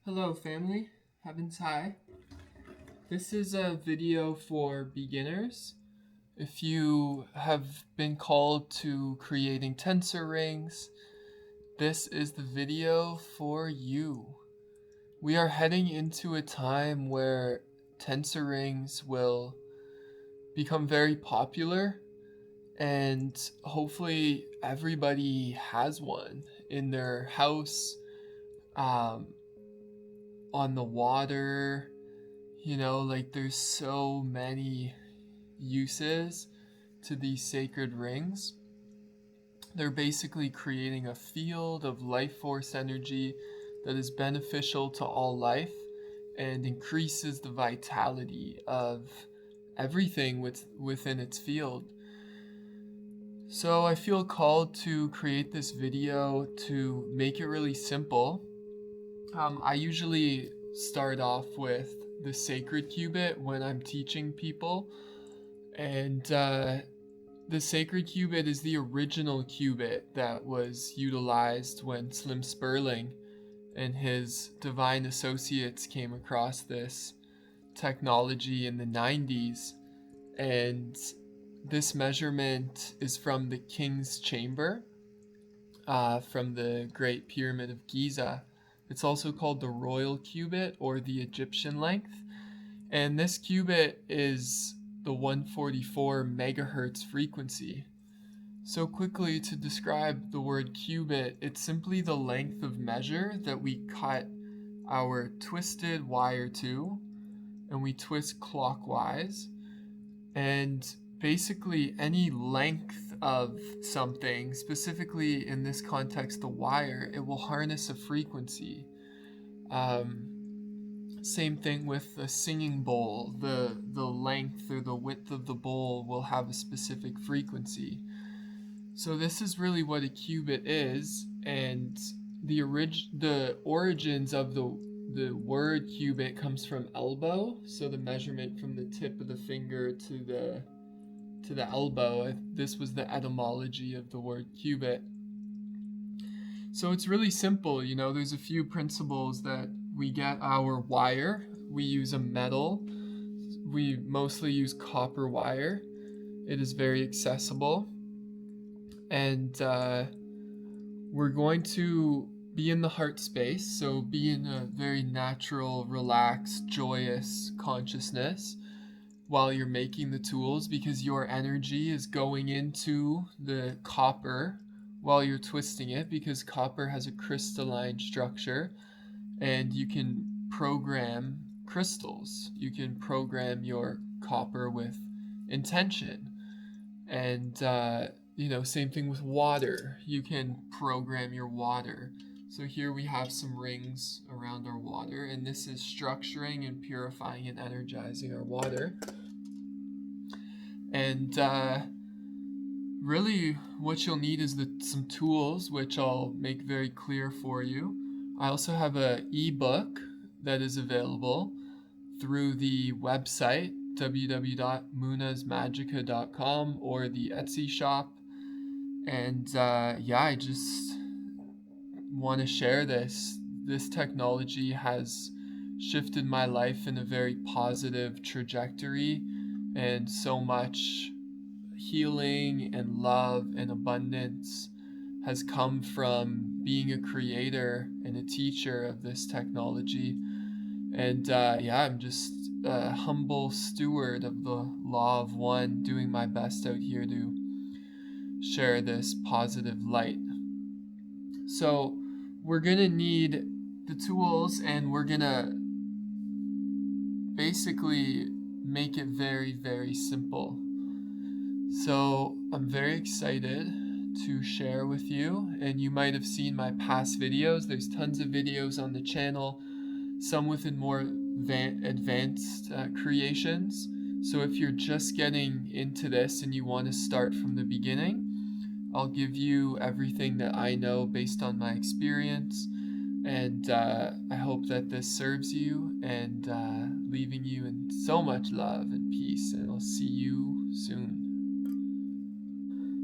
Hello family, Heaven's High. This is a video for beginners. If you have been called to creating tensor rings, this is the video for you. We are heading into a time where tensor rings will become very popular, and hopefully everybody has one in their house, on the water. There's so many uses to these sacred rings. They're basically creating a field of life force energy that is beneficial to all life and increases the vitality of everything within its field. So I feel called to create this video to make it really simple. I usually start off with the sacred cubit when I'm teaching people, and the sacred cubit is the original cubit that was utilized when Slim Sperling and his divine associates came across this technology in the 90s. And this measurement is from the King's Chamber, from the Great Pyramid of Giza. It's also called the royal cubit or the Egyptian length. And this cubit is the 144 megahertz frequency. So quickly, to describe the word cubit, it's simply the length of measure that we cut our twisted wire to, and we twist clockwise. And basically any length of something, specifically in this context the wire, it will harness a frequency. Same thing with a singing bowl. The length or the width of the bowl will have a specific frequency. So this is really what a cubit is, and the origins of the word cubit comes from elbow, so the measurement from the tip of the finger to the elbow. This was the etymology of the word cubit. So it's really simple, there's a few principles that we get our wire. We use a metal. We mostly use copper wire. It is very accessible. And we're going to be in the heart space, so be in a very natural, relaxed, joyous consciousness while you're making the tools, because your energy is going into the copper while you're twisting it, because copper has a crystalline structure, and you can program crystals. You can program your copper with intention. And same thing with water. You can program your water. So here we have some rings around our water, and this is structuring and purifying and energizing our water. And really what you'll need is some tools, which I'll make very clear for you. I also have an ebook that is available through the website www.moonasmagica.com or the Etsy shop. And I just want to share this. This technology has shifted my life in a very positive trajectory, and so much healing and love and abundance has come from being a creator and a teacher of this technology. And I'm just a humble steward of the law of one, doing my best out here to share this positive light. So we're gonna need the tools, and we're gonna basically make it very, very simple. So I'm very excited to share with you, and you might have seen my past videos. There's tons of videos on the channel, some within more advanced creations. So if you're just getting into this and you want to start from the beginning, I'll give you everything that I know based on my experience, and I hope that this serves you, and leaving you in so much love and peace, and I'll see you soon.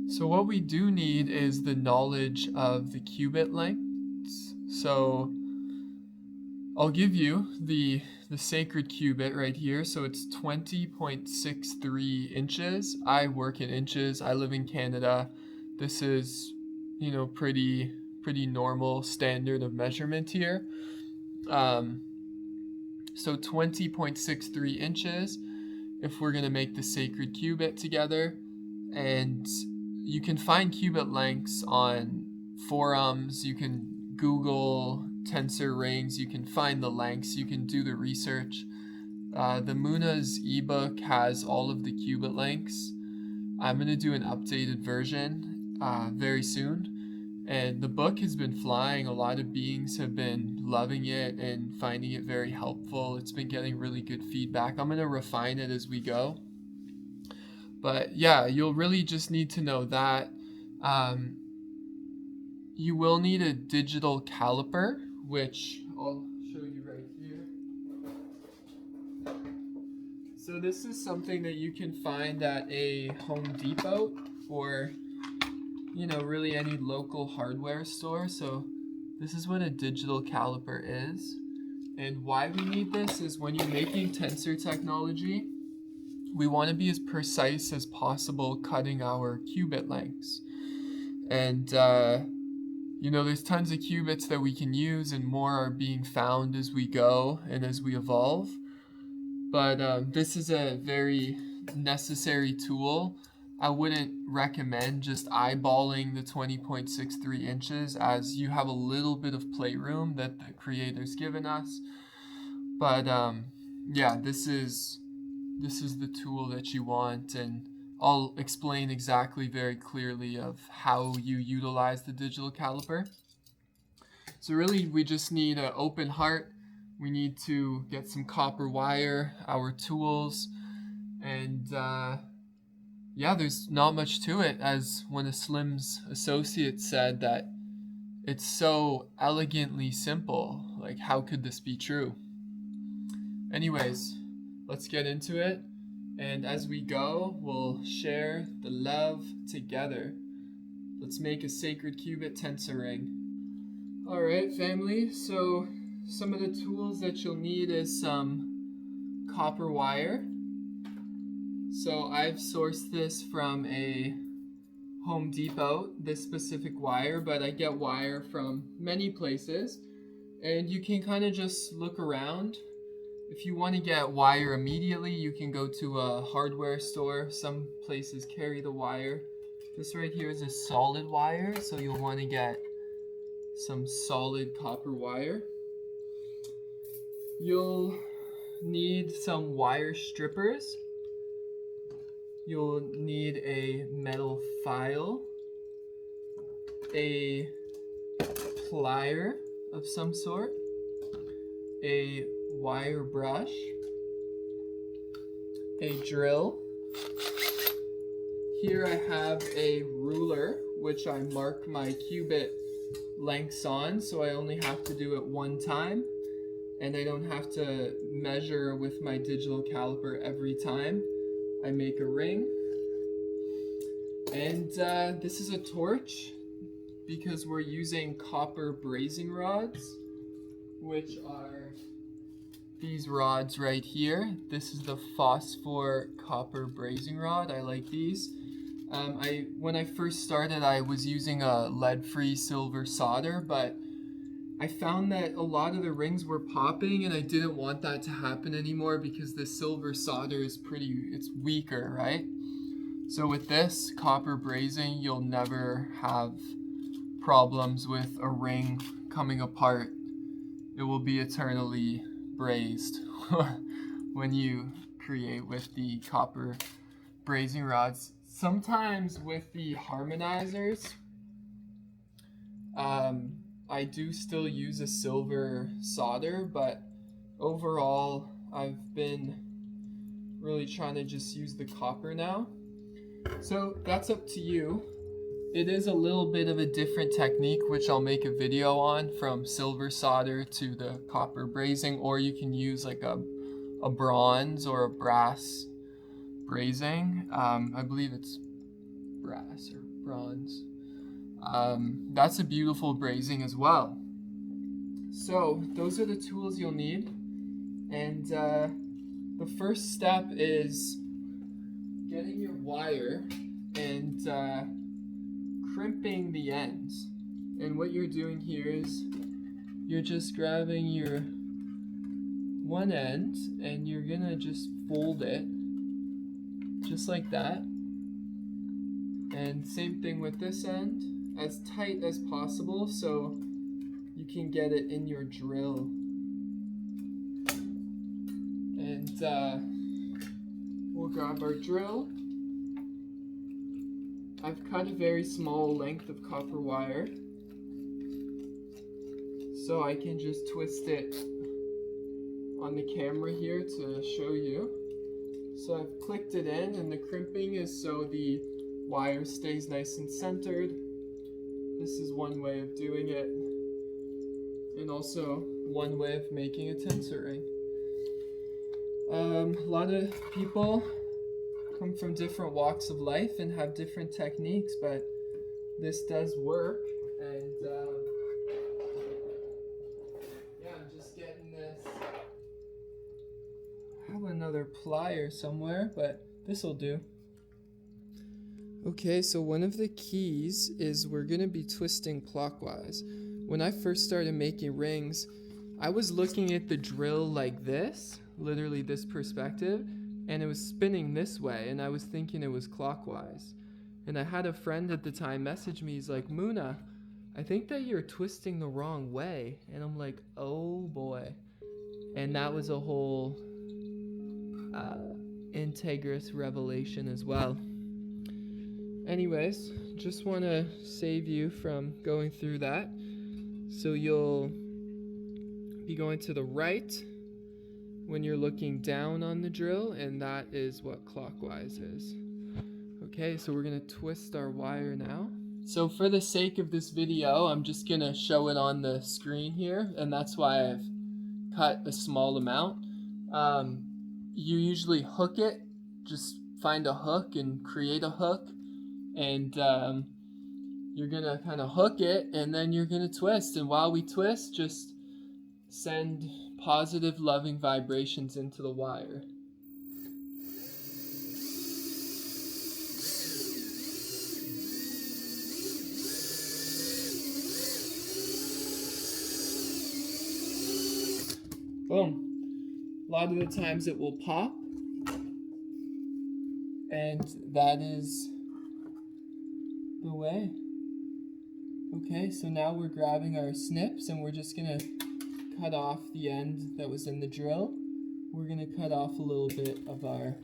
So what we do need is the knowledge of the cubit lengths. So I'll give you the sacred cubit right here. So it's 20.63 inches. I work in inches. I live in Canada. This is, pretty normal standard of measurement here. So 20.63 inches if we're going to make the sacred cubit together. And you can find cubit lengths on forums. You can Google tensor rings. You can find the lengths. You can do the research. The Moona's ebook has all of the cubit lengths. I'm going to do an updated version very soon. And the book has been flying. A lot of beings have been loving it and finding it very helpful. It's been getting really good feedback. I'm going to refine it as we go. But yeah, you'll really just need to know that. You will need a digital caliper, which I'll show you right here. So this is something that you can find at a Home Depot or really any local hardware store. So this is what a digital caliper is. And why we need this is when you're making tensor technology, we want to be as precise as possible cutting our qubit lengths. And, there's tons of qubits that we can use, and more are being found as we go and as we evolve. But this is a very necessary tool. I wouldn't recommend just eyeballing the 20.63 inches, as you have a little bit of playroom that the creator's given us. But yeah, this is the tool that you want, and I'll explain exactly very clearly of how you utilize the digital caliper. So really, we just need an open heart. We need to get some copper wire, our tools, and yeah, there's not much to it, as one of Slim's associates said that it's so elegantly simple. Like, how could this be true? Anyways, let's get into it. And as we go, we'll share the love together. Let's make a sacred qubit tensor ring. All right, family. So some of the tools that you'll need is some copper wire. So I've sourced this from a Home Depot, this specific wire, but I get wire from many places. And you can kind of just look around. If you want to get wire immediately, you can go to a hardware store. Some places carry the wire. This right here is a solid wire, so you'll want to get some solid copper wire. You'll need some wire strippers. You'll need a metal file, a plier of some sort, a wire brush, a drill. Here I have a ruler, which I mark my qubit lengths on, so I only have to do it one time, and I don't have to measure with my digital caliper every time I make a ring. And this is a torch, because we're using copper brazing rods, which are these rods right here. This is the phosphor copper brazing rod. I like these. When I first started, I was using a lead-free silver solder, but I found that a lot of the rings were popping, and I didn't want that to happen anymore because the silver solder is it's weaker, right? So with this copper brazing, you'll never have problems with a ring coming apart. It will be eternally brazed when you create with the copper brazing rods. Sometimes with the harmonizers, I do still use a silver solder, but overall I've been really trying to just use the copper now. So that's up to you. It is a little bit of a different technique, which I'll make a video on, from silver solder to the copper brazing, or you can use like a bronze or a brass brazing. I believe it's brass or bronze. That's a beautiful brazing as well. So those are the tools you'll need, and the first step is getting your wire and crimping the ends. And what you're doing here is you're just grabbing your one end and you're gonna just fold it just like that. And same thing with this end, as tight as possible so you can get it in your drill. And we'll grab our drill. I've cut a very small length of copper wire, so I can just twist it on the camera here to show you. So I've clicked it in, and the crimping is so the wire stays nice and centered. This is one way of doing it, and also one way of making a tensor ring. A lot of people come from different walks of life and have different techniques, but this does work. And yeah, I'm just getting this. I have another plier somewhere, but this will do. Okay, so one of the keys is we're going to be twisting clockwise. When I first started making rings, I was looking at the drill like this, literally this perspective, and it was spinning this way, and I was thinking it was clockwise. And I had a friend at the time message me, he's like, Moona, I think that you're twisting the wrong way. And I'm like, oh boy. And that was a whole integrous revelation as well. Anyways, just want to save you from going through that. So you'll be going to the right when you're looking down on the drill, and that is what clockwise is. Okay, so we're going to twist our wire now. So for the sake of this video, I'm just going to show it on the screen here, and that's why I've cut a small amount. You usually hook it, just find a hook and create a hook, and you're going to kind of hook it, and then you're going to twist. And while we twist, just send positive, loving vibrations into the wire. Boom. A lot of the times it will pop, and that is the way. Okay, so now we're grabbing our snips, and we're just gonna cut off the end that was in the drill. We're gonna cut off a little bit of our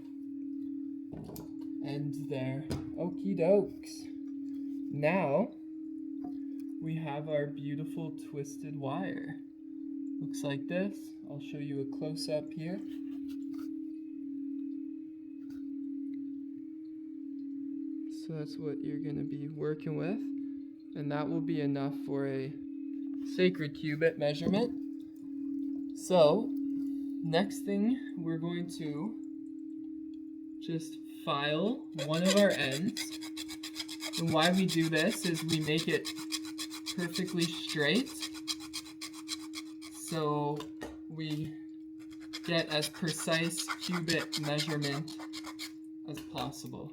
end there. Okie dokes. Now we have our beautiful twisted wire. Looks like this. I'll show you a close-up here. So that's what you're going to be working with, and that will be enough for a sacred cubit measurement. So next thing, we're going to just file one of our ends, and why we do this is we make it perfectly straight, so we get as precise cubit measurement as possible,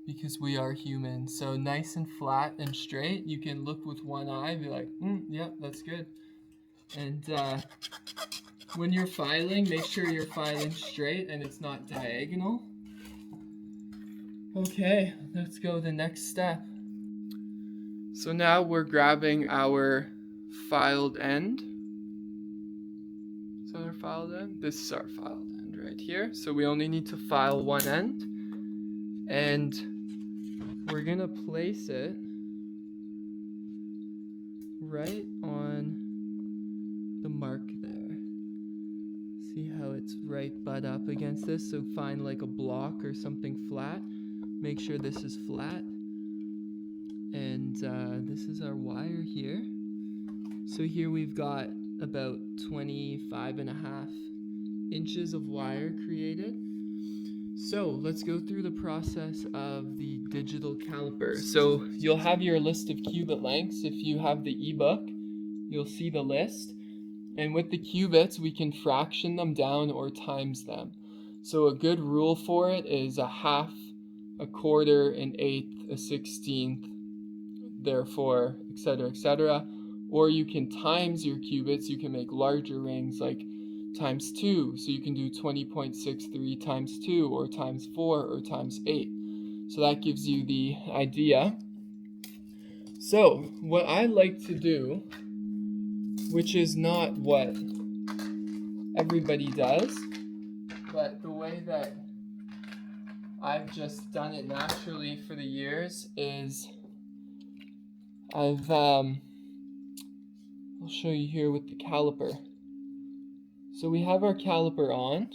because we are human. So nice and flat and straight. You can look with one eye and be like, yep, that's good. And when you're filing, make sure you're filing straight and it's not diagonal. Okay, let's go the next step. So now we're grabbing our filed end. Is that our filed end? This is our filed end right here. So we only need to file one end, and we're gonna place it right on the mark there. See how it's right butt up against this? So find like a block or something flat. Make sure this is flat. And this is our wire here. So here we've got about 25.5 inches of wire created. So let's go through the process of the digital caliper. So you'll have your list of cubit lengths. If you have the ebook, you'll see the list. And with the qubits, we can fraction them down or times them. So a good rule for it is a half, a quarter, an eighth, a 16th, therefore, etc., etc. Or you can times your qubits. You can make larger rings like times 2. So you can do 20.63 times 2 or times 4 or times 8. So that gives you the idea. So what I like to do, which is not what everybody does, but the way that I've just done it naturally for the years is I'll show you here with the caliper. So we have our caliper on,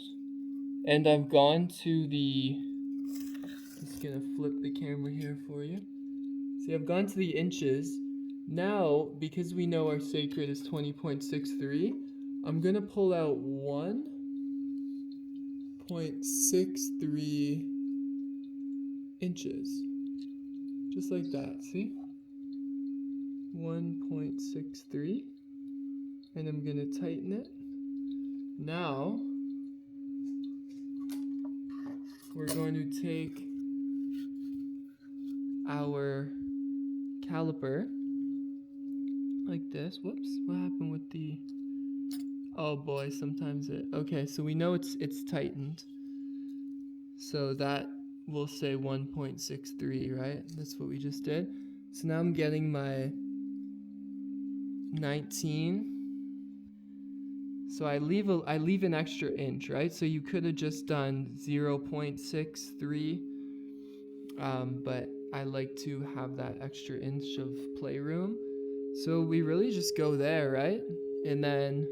and I've gone to I'm just gonna flip the camera here for you. See, I've gone to the inches. Now, because we know our sacred is 20.63, I'm gonna pull out 1.63 inches. Just like that, see? 1.63. And I'm gonna tighten it. Now, we're going to take our caliper like this. Whoops, what happened with the... Oh boy, sometimes it... Okay, so we know it's tightened. So that will say 1.63, right? That's what we just did. So now I'm getting my 19. So I leave an extra inch, right? So you could have just done 0.63, but I like to have that extra inch of playroom. So we really just go there, right? And then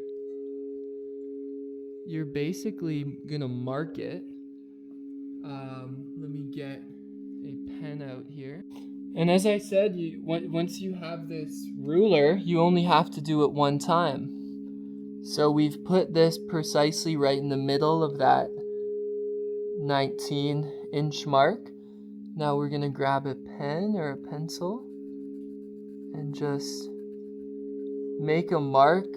you're basically gonna mark it. Let me get a pen out here. And as I said, once you have this ruler, you only have to do it one time. So we've put this precisely right in the middle of that 19-inch mark. Now we're gonna grab a pen or a pencil and just make a mark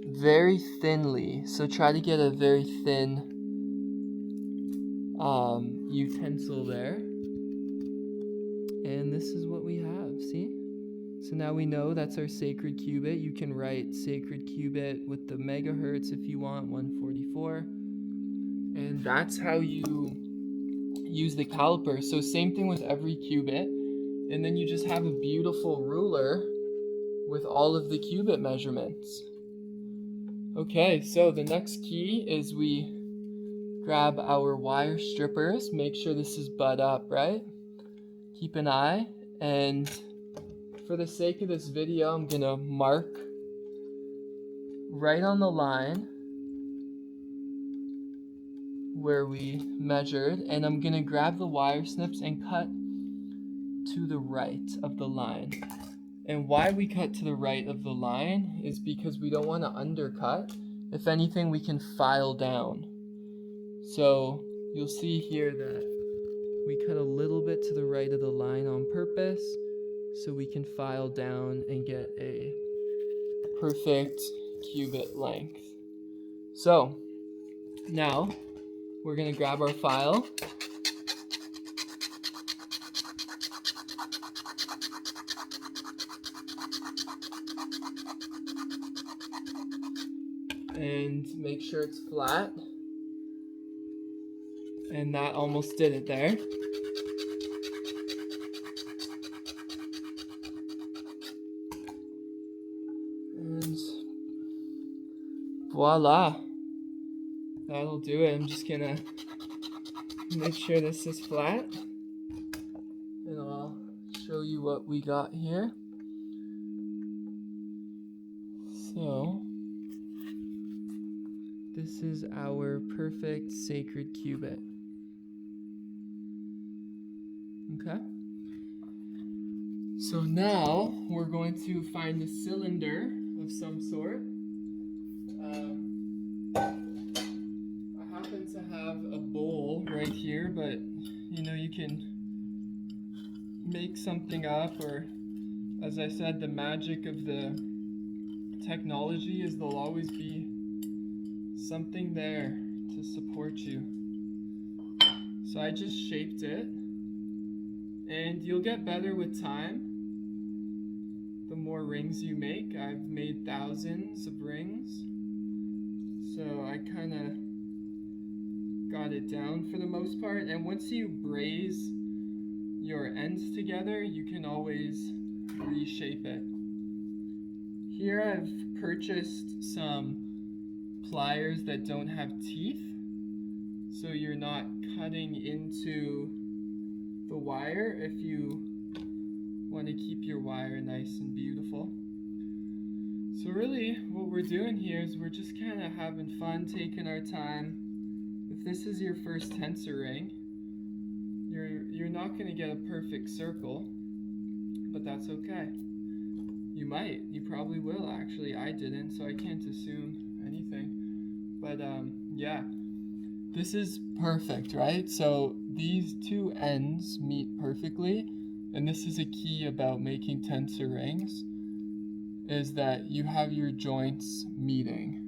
very thinly. So try to get a very thin utensil there. And this is what we have, see? So now we know that's our sacred qubit. You can write sacred qubit with the megahertz if you want, 144. And that's how you use the caliper. So same thing with every qubit. And then you just have a beautiful ruler with all of the qubit measurements. Okay, so the next key is we grab our wire strippers. Make sure this is butt up, right? Keep an eye, and for the sake of this video, I'm gonna mark right on the line where we measured, and I'm gonna grab the wire snips and cut to the right of the line. And why we cut to the right of the line is because we don't want to undercut. If anything, we can file down. So you'll see here that we cut a little bit to the right of the line on purpose so we can file down and get a perfect qubit length. So now we're going to grab our file. And make sure it's flat. And that almost did it there. And voila. That'll do it. I'm just gonna make sure this is flat. And I'll show you what we got here. So this is our perfect sacred qubit. Okay. So now we're going to find a cylinder of some sort. I happen to have a bowl right here, but you know, you can make something up, or as I said, the magic of the technology is there'll always be something there to support you. So I just shaped it, and you'll get better with time. The more rings you make, I've made thousands of rings, so I kind of got it down for the most part. And once you braze your ends together, you can always reshape it. Here I've purchased some pliers that don't have teeth, so you're not cutting into the wire if you want to keep your wire nice and beautiful. So really what we're doing here is we're just kind of having fun, taking our time. If this is your first tensor ring, you're not going to get a perfect circle, but that's okay. You might, you probably will actually. I didn't, so I can't assume anything. But yeah, this is perfect, right? So these two ends meet perfectly, and this is a key about making tensor rings, is that you have your joints meeting.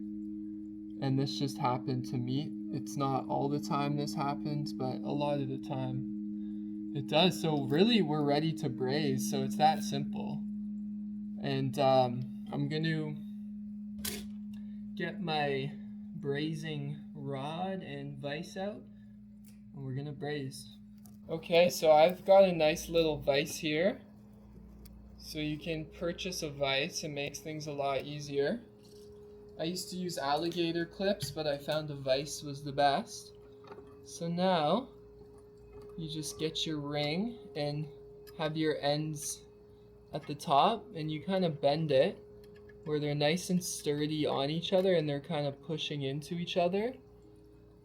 And this just happened to meet. It's not all the time this happens, but a lot of the time it does. So really we're ready to braze, so it's that simple. And I'm going to get my brazing rod and vise out, and we're going to braze. Okay, so I've got a nice little vise here. So you can purchase a vise. It makes things a lot easier. I used to use alligator clips, but I found a vise was the best. So now you just get your ring and have your ends at the top, and you kind of bend it where they're nice and sturdy on each other and they're kind of pushing into each other.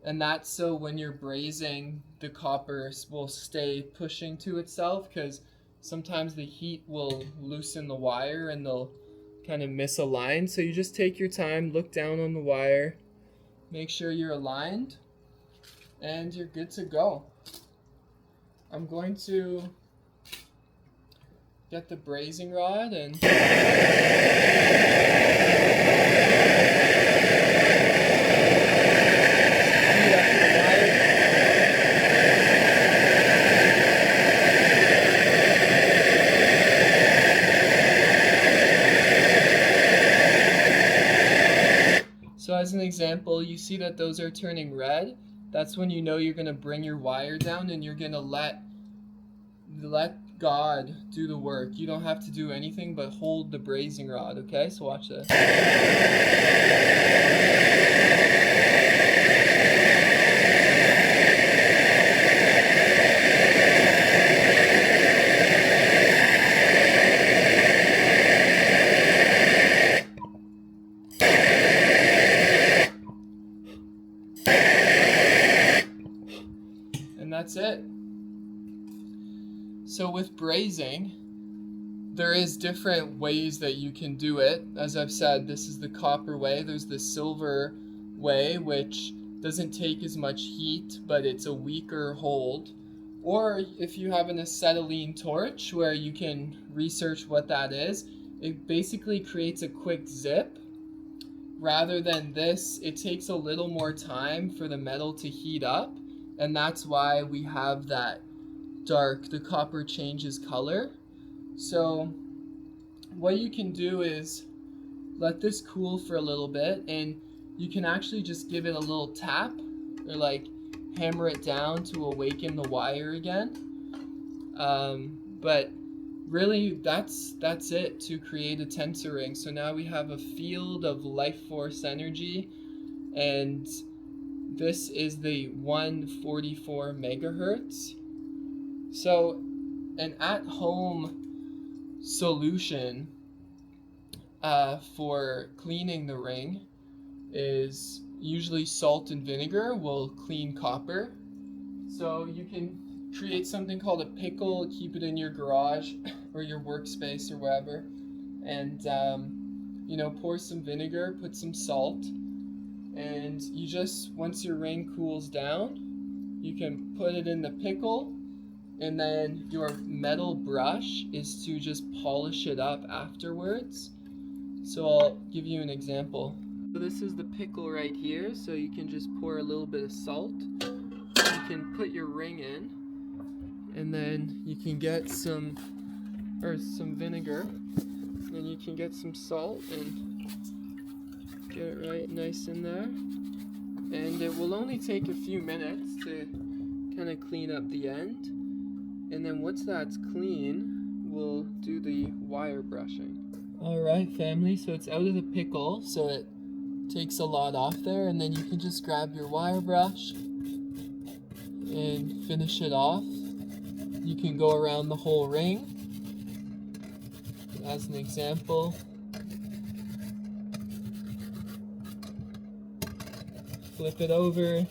And that's so when you're brazing, the copper will stay pushing to itself, because sometimes the heat will loosen the wire and they'll kind of misalign. So you just take your time, look down on the wire, make sure you're aligned, and you're good to go. I'm going to get the brazing rod and so as an example, you see that those are turning red. That's when you know you're going to bring your wire down and you're going to let God do the work. You don't have to do anything but hold the brazing rod, okay? So watch this. And that's it. So with brazing, there is different ways that you can do it. As I've said, this is the copper way. There's the silver way, which doesn't take as much heat, but it's a weaker hold. Or if you have an acetylene torch, where you can research what that is, it basically creates a quick zip. Rather than this, it takes a little more time for the metal to heat up, and that's why we have that dark, the copper changes color. So what you can do is let this cool for a little bit, and you can actually just give it a little tap or like hammer it down to awaken the wire again. But really that's it to create a tensor ring. So now we have a field of life force energy, and this is the 144 megahertz. So an at-home solution for cleaning the ring is usually salt and vinegar will clean copper. So you can create something called a pickle, keep it in your garage or your workspace or wherever, and pour some vinegar, put some salt, and you just, once your ring cools down, you can put it in the pickle. And then your metal brush is to just polish it up afterwards. So I'll give you an example. So this is the pickle right here, so you can just pour a little bit of salt. You can put your ring in, and then you can get some vinegar. Then you can get some salt and get it right nice in there. And it will only take a few minutes to kind of clean up the end. And then once that's clean, we'll do the wire brushing. Alright family, so it's out of the pickle, so it takes a lot off there, and then you can just grab your wire brush and finish it off. You can go around the whole ring as an example. Flip it over,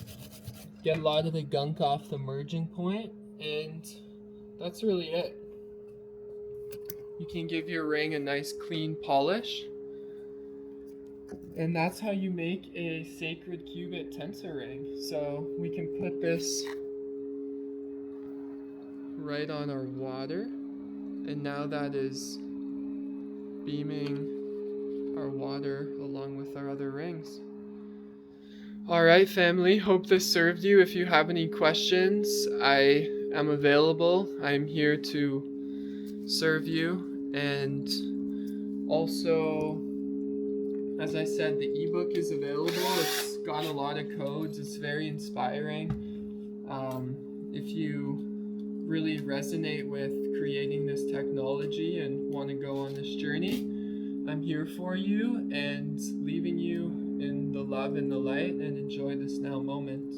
get a lot of the gunk off the merging point, and that's really it. You can give your ring a nice clean polish. And that's how you make a sacred qubit tensor ring. So we can put this right on our water, and now that is beaming our water along with our other rings. Alright family, hope this served you. If you have any questions, I am available. I'm here to serve you. And also, as I said, the ebook is available. It's got a lot of codes. It's very inspiring. If you really resonate with creating this technology and want to go on this journey, I'm here for you and leaving you in the love and the light, and enjoy this now moment.